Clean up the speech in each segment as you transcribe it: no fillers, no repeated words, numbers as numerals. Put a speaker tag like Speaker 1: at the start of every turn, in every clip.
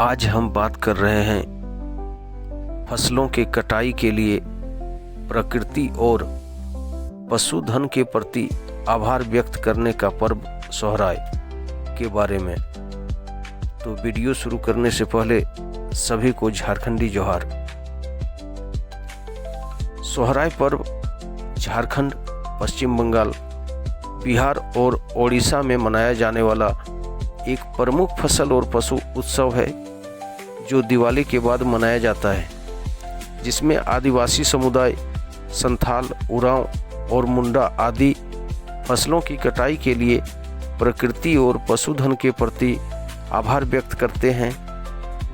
Speaker 1: आज हम बात कर रहे हैं फसलों के कटाई के लिए प्रकृति और पशुधन के प्रति आभार व्यक्त करने का पर्व सोहराय के बारे में। तो वीडियो शुरू करने से पहले सभी को झारखंडी जोहार। सोहराय पर्व झारखंड, पश्चिम बंगाल, बिहार और ओडिशा में मनाया जाने वाला एक प्रमुख फसल और पशु उत्सव है जो दिवाली के बाद मनाया जाता है, जिसमें आदिवासी समुदाय संथाल, उरांव और मुंडा आदि फसलों की कटाई के लिए प्रकृति और पशुधन के प्रति आभार व्यक्त करते हैं,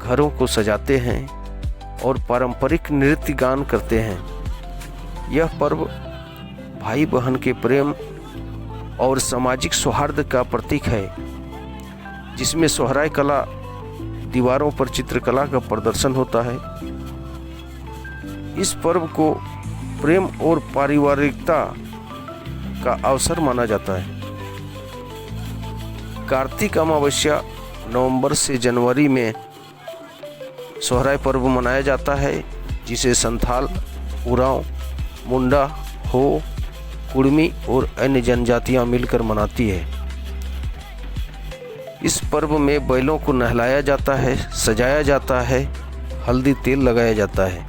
Speaker 1: घरों को सजाते हैं और पारंपरिक नृत्य गान करते हैं। यह पर्व भाई बहन के प्रेम और सामाजिक सौहार्द का प्रतीक है, जिसमें सोहराय कला दीवारों पर चित्रकला का प्रदर्शन होता है। इस पर्व को प्रेम और पारिवारिकता का अवसर माना जाता है। कार्तिक अमावस्या नवंबर से जनवरी में सोहराय पर्व मनाया जाता है, जिसे संथाल, उरांव, मुंडा, हो, कुड़मी और अन्य जनजातियां मिलकर मनाती है। इस पर्व में बैलों को नहलाया जाता है, सजाया जाता है, हल्दी तेल लगाया जाता है।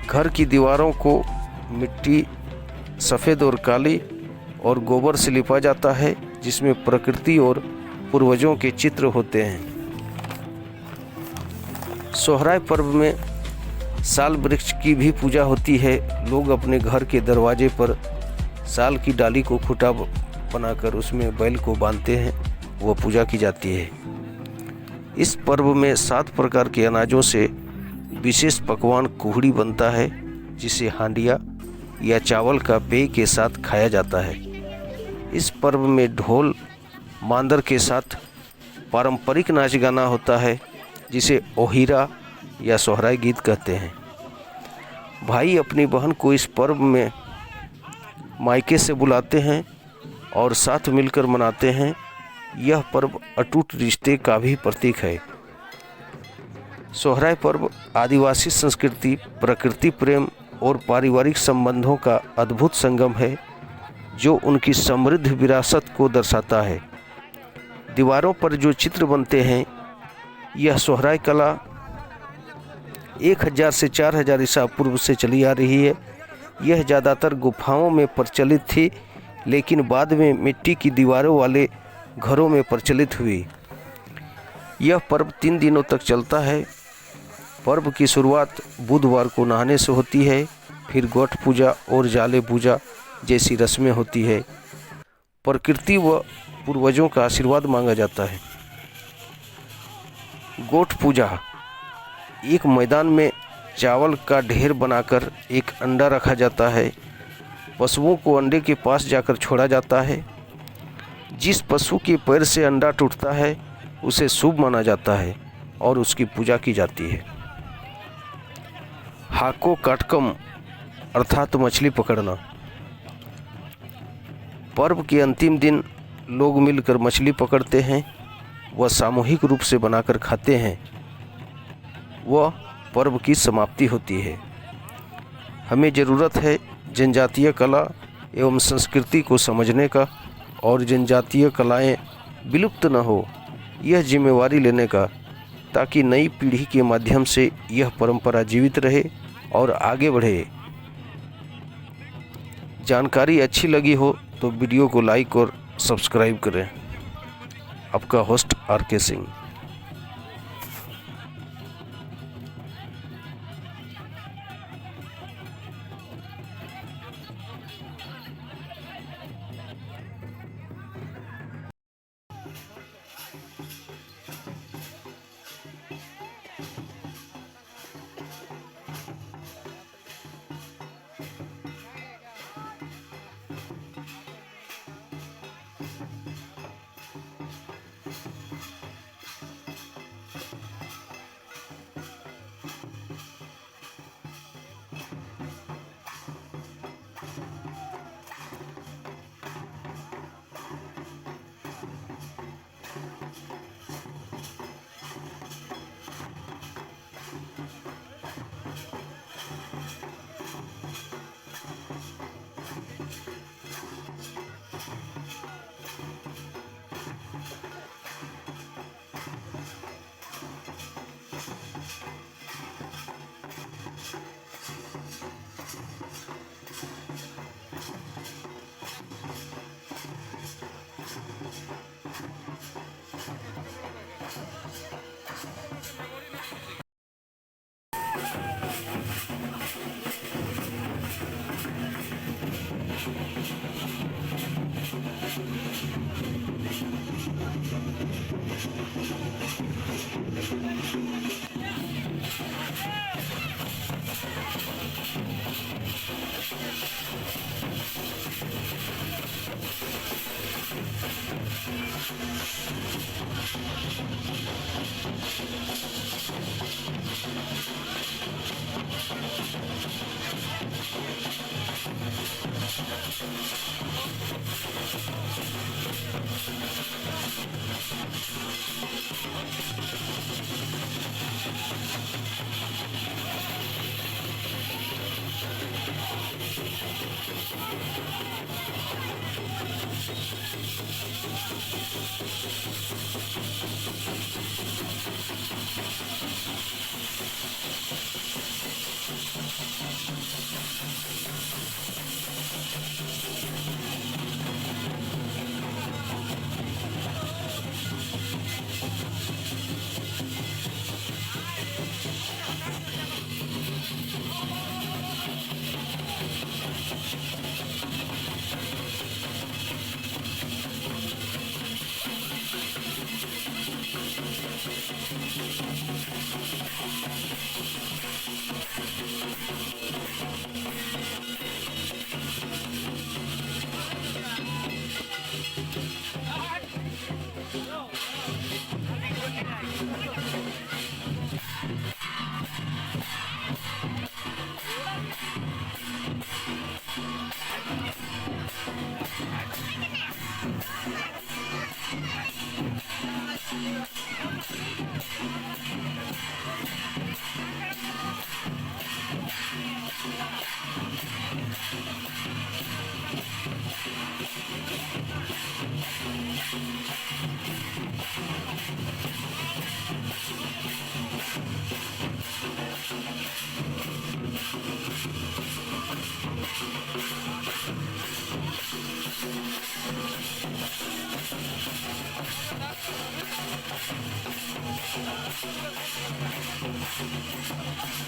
Speaker 1: घर की दीवारों को मिट्टी, सफ़ेद और काली और गोबर से लिपा जाता है, जिसमें प्रकृति और पूर्वजों के चित्र होते हैं। सोहराय पर्व में साल वृक्ष की भी पूजा होती है। लोग अपने घर के दरवाजे पर साल की डाली को खूंटा बनाकर उसमें बैल को बांधते हैं, वह पूजा की जाती है। इस पर्व में 7 प्रकार के अनाजों से विशेष पकवान कुहड़ी बनता है, जिसे हांडिया या चावल का पेय के साथ खाया जाता है। इस पर्व में ढोल मांदर के साथ पारंपरिक नाच गाना होता है, जिसे ओहिरा या सोहराय गीत कहते हैं। भाई अपनी बहन को इस पर्व में मायके से बुलाते हैं और साथ मिलकर मनाते हैं। यह पर्व अटूट रिश्ते का भी प्रतीक है। सोहराय पर्व आदिवासी संस्कृति, प्रकृति प्रेम और पारिवारिक संबंधों का अद्भुत संगम है, जो उनकी समृद्ध विरासत को दर्शाता है। दीवारों पर जो चित्र बनते हैं, यह सोहराय कला 1000 से 4000 ईसा पूर्व से चली आ रही है। यह ज़्यादातर गुफाओं में प्रचलित थी, लेकिन बाद में मिट्टी की दीवारों वाले घरों में प्रचलित हुई। यह पर्व 3 दिनों तक चलता है। पर्व की शुरुआत बुधवार को नहाने से होती है, फिर गोठ पूजा और जाले पूजा जैसी रस्में होती है। प्रकृति व पूर्वजों का आशीर्वाद मांगा जाता है। गोठ पूजा, एक मैदान में चावल का ढेर बनाकर एक अंडा रखा जाता है। पशुओं को अंडे के पास जाकर छोड़ा जाता है। जिस पशु के पैर से अंडा टूटता है उसे शुभ माना जाता है और उसकी पूजा की जाती है। हाको काटकम अर्थात मछली पकड़ना। पर्व के अंतिम दिन लोग मिलकर मछली पकड़ते हैं, वह सामूहिक रूप से बनाकर खाते हैं। वह पर्व की समाप्ति होती है। हमें ज़रूरत है जनजातीय कला एवं संस्कृति को समझने का और जनजातीय कलाएं विलुप्त न हो, यह जिम्मेवारी लेने का, ताकि नई पीढ़ी के माध्यम से यह परंपरा जीवित रहे और आगे बढ़े। जानकारी अच्छी लगी हो तो वीडियो को लाइक और सब्सक्राइब करें। आपका होस्ट RK सिंह।